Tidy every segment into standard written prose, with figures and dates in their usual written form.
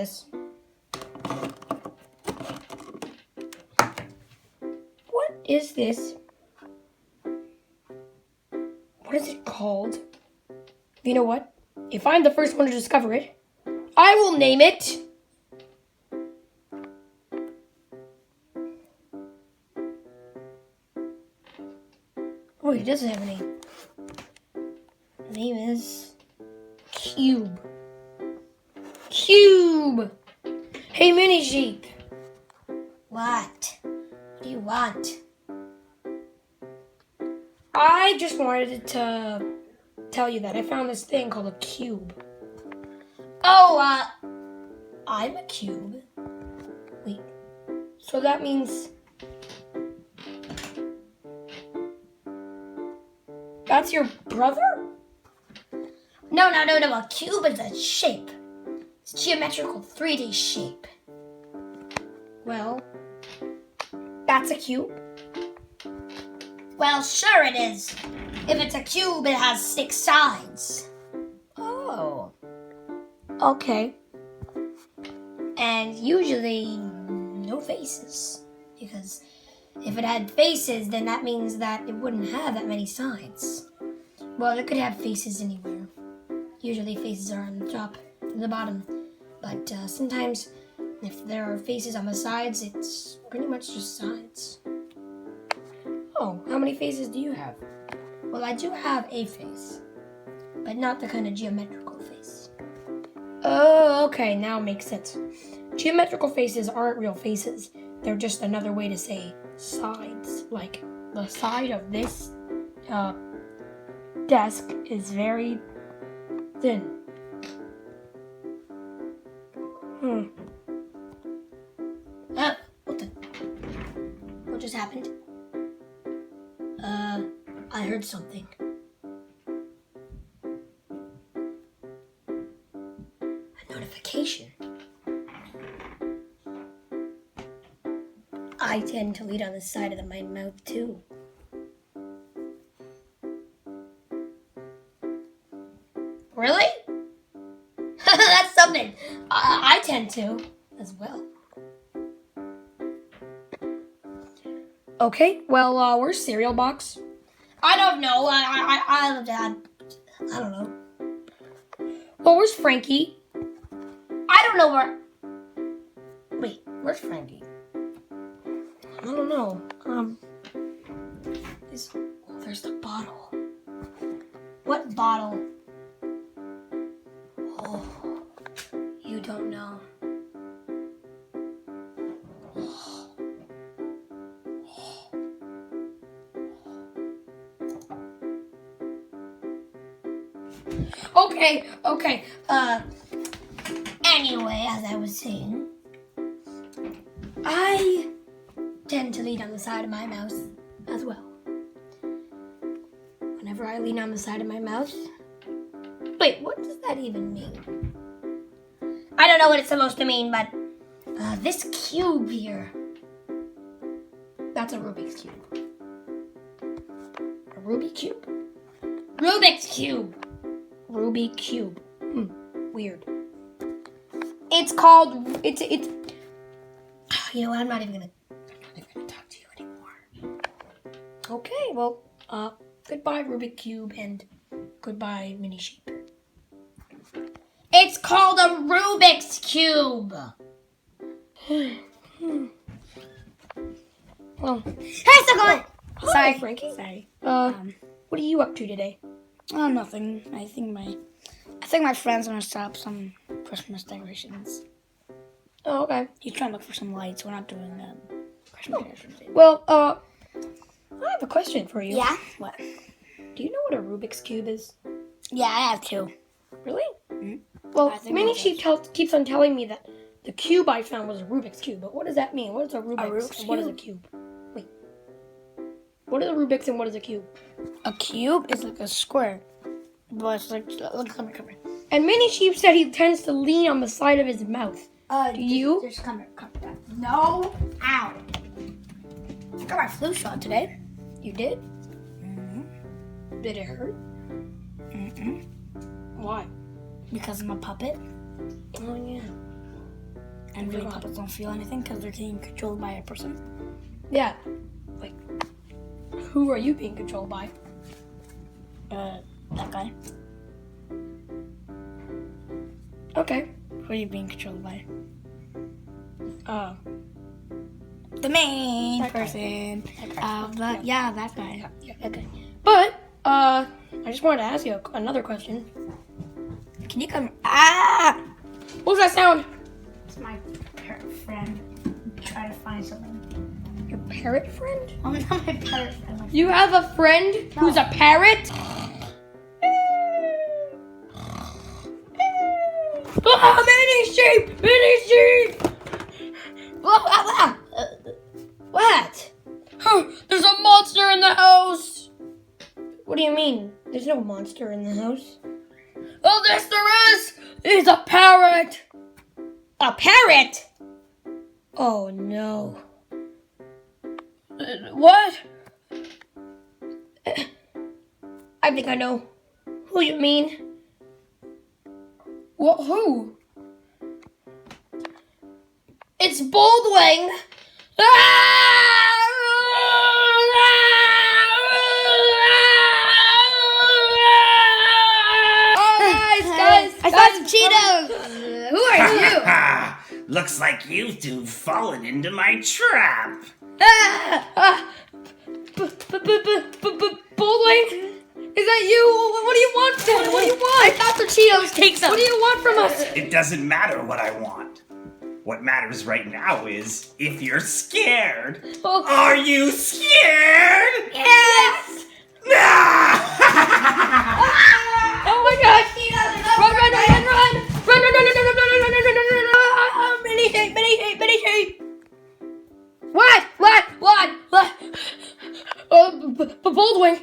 this. What is this? What is it called? You know what? If I'm the first one to discover it, I will name it... Wait, it doesn't have a name. The name is... Cube. Cube! Hey, Mini Sheep. What? What do you want? I just wanted to tell you that I found this thing called a cube. Oh, I'm a cube. Wait, so that means... That's your brother? No. A cube is a shape. It's a geometrical 3D shape. Well, that's a cube. Well, sure it is. If it's a cube, it has 6 sides. Oh. Okay. And usually no faces. Because if it had faces, then that means that it wouldn't have that many sides. Well, it could have faces anywhere. Usually faces are on the top and the bottom. But sometimes if there are faces on the sides, it's pretty much just sides. Oh, how many faces do you have? Well, I do have a face, but not the kind of geometrical face. Oh, okay, now it makes sense. Geometrical faces aren't real faces. They're just another way to say sides. Like, the side of this desk is very thin. What just happened? I heard something. A notification. I tend to lead on the side of my mouth too. Really? That's something. I tend to as well. Okay, well, where's cereal box? I don't know. I don't know. Well, where's Frankie? I don't know where. Wait, where's Frankie? I don't know. There's the bottle. What bottle? Oh, you don't know. Okay. Anyway, as I was saying, I tend to lean on the side of my mouth as well. Whenever I lean on the side of my mouth... Wait, what does that even mean? I don't know what it's supposed to mean, but this cube here... That's a Rubik's Cube. A Rubik Cube? Rubik's Cube! Rubik Cube. Weird. It's called... It's... You know what? I'm not even gonna talk to you anymore. Okay, well, goodbye Rubik Cube and goodbye Mini Sheep. It's called a Rubik's Cube. Well, Hey, Sokolin! sorry, Frankie. Sorry. What are you up to today? Oh, nothing. I think my friend's gonna set up some Christmas decorations. Oh, okay. He's trying to look for some lights. We're not doing Christmas decorations. Well, I have a question for you. Yeah? What? Do you know what a Rubik's Cube is? Yeah, I have two. Really? Mm-hmm. Well, I think Mini it Sheep keeps on telling me that the cube I found was a Rubik's Cube, but what does that mean? What is a Rubik's Rubik's and what is a cube? Wait. What is a Rubik's and what is a cube? A cube is like a square. But it's like, look, come here. And Mini Sheep said he tends to lean on the side of his mouth. Do you? Just come here. No. Ow. I got my flu shot today. You did? Mm-hmm. Did it hurt? Mm-mm. Why? Because I'm a puppet. Oh, yeah. And really puppets don't feel anything because they're being controlled by a person. Yeah. Like, who are you being controlled by? That guy. Okay. Who are you being controlled by? The main That guy. person. That guy. That guy. Yeah, okay. But, I just wanted to ask you another question. Can you come? Ah! What was that sound? It's my parrot friend. Try to find something. Your parrot friend? Oh, not my parrot friend. You have a friend who's a parrot? Ah, mini sheep! Mini sheep! What? There's a monster in the house! What do you mean? There's no monster in the house. Oh, yes, there is! It's a parrot! A parrot? Oh, no. What? I think I know who you mean. What? Who? It's Boldwing! Guys, I found some Cheetos! who are you? Looks like you two fallen into my trap. Boldwing? Is that you? What do you want then? What do you want? I found some Cheetos! Take some! What do you want from us? It doesn't matter what I want. What matters right now is if you're scared. Oh. Are you scared? Yes! Oh my gosh! Run, run, run, run! Run, run, run, run, run, run, run, run, run, run, run, run! Mini sheep, mini sheep, mini sheep! What? Boldwing!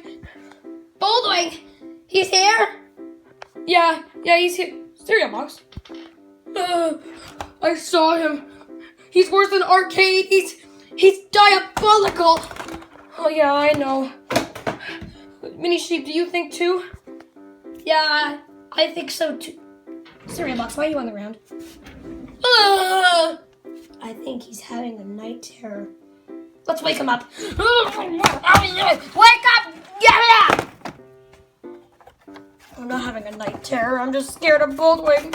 Boldwing! He's here? Yeah, he's here. Cereal box. I saw him. He's worse than Arcade. He's diabolical. Oh yeah, I know. Mini sheep, do you think too? Yeah, I think so too. Cereal box, why are you on the ground? I think he's having a night terror. Let's wake him up. Wake up! Get up! I'm not having a night terror. I'm just scared of Boldwing.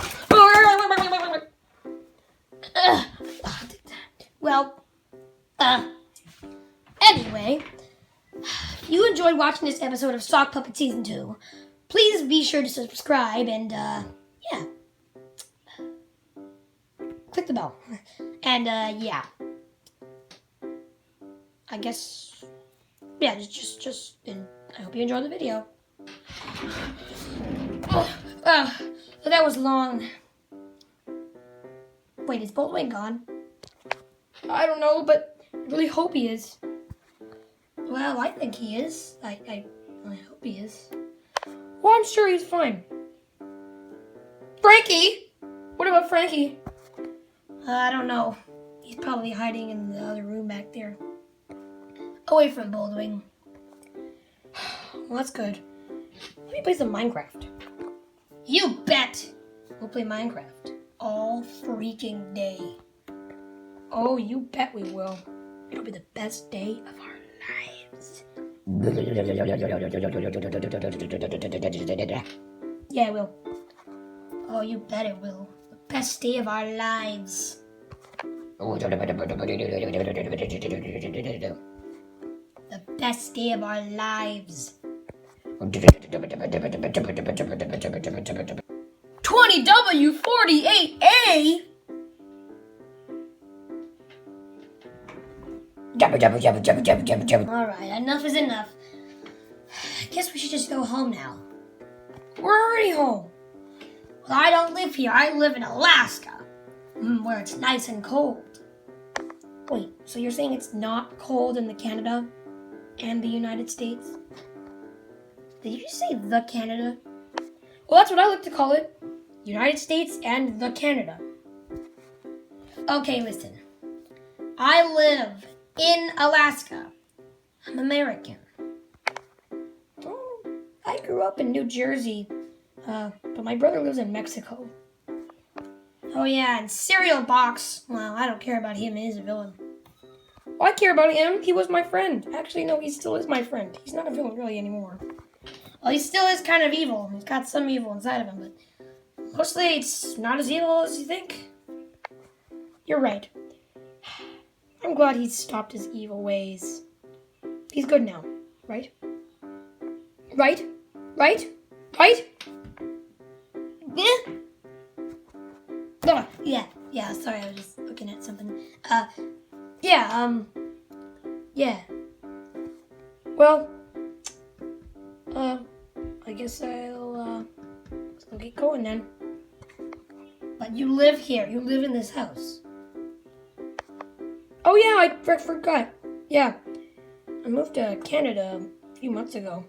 Well, anyway, if you enjoyed watching this episode of Sock Puppet Season 2, please be sure to subscribe and, yeah. Click the bell. And, yeah. I guess, yeah, and I hope you enjoyed the video. That was long. Wait, is Boldwing gone? I don't know, but I really hope he is. Well, I think he is. I hope he is. Well, I'm sure he's fine. Frankie! What about Frankie? I don't know. He's probably hiding in the other room back there. Away from Boldwing. Well, that's good. Let me play some Minecraft. You bet! We'll play Minecraft all freaking day. Oh, you bet we will. It'll be the best day of our lives. Yeah, it will. Oh, you bet it will. The best day of our lives. The best day of our lives. 20W48A. Alright, enough is enough. I guess we should just go home now. We're already home. Well, I don't live here. I live in Alaska, where it's nice and cold. Wait, so you're saying it's not cold in the Canada and the United States? Did you just say the Canada? Well, that's what I like to call it. United States and the Canada. Okay, listen. I live in Alaska. I'm American. Oh, I grew up in New Jersey, but my brother lives in Mexico. Oh yeah, and Cereal Box. Well, I don't care about him. He is a villain. Well, I care about him. He was my friend. Actually, no, he still is my friend. He's not a villain really anymore. Well, he still is kind of evil. He's got some evil inside of him, but mostly it's not as evil as you think. You're right. I'm glad he's stopped his evil ways. He's good now, right? Right? Right? Right? Yeah. Yeah, sorry, I was just looking at something. Yeah. Well, I guess I'll get going then. But you live here. You live in this house. Oh yeah, I forgot. Yeah. I moved to Canada a few months ago.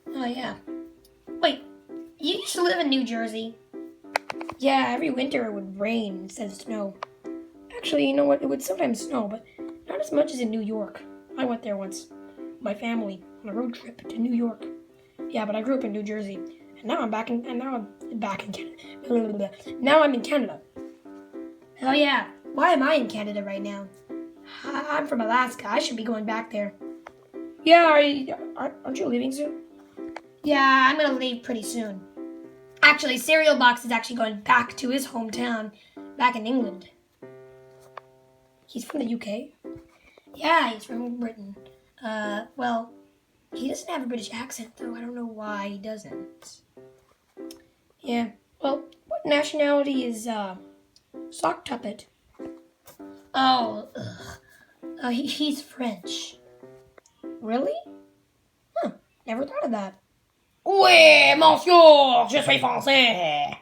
Oh yeah. Wait, you used to live in New Jersey? Yeah, every winter it would rain instead of snow. Actually, you know what? It would sometimes snow, but not as much as in New York. I went there once with my family on a road trip to New York. Yeah, but I grew up in New Jersey, and now I'm back in Canada. Now I'm in Canada. Oh yeah. Why am I in Canada right now? I'm from Alaska. I should be going back there. Yeah, aren't you leaving soon? Yeah, I'm gonna leave pretty soon. Actually, Cereal Box is actually going back to his hometown, back in England. He's from the UK? Yeah, he's from Britain. Well, he doesn't have a British accent, though. I don't know why he doesn't. Yeah, well, what nationality is, Sock Tuppet? Oh, he's French. Really? Huh, never thought of that. Oui, monsieur, je suis français.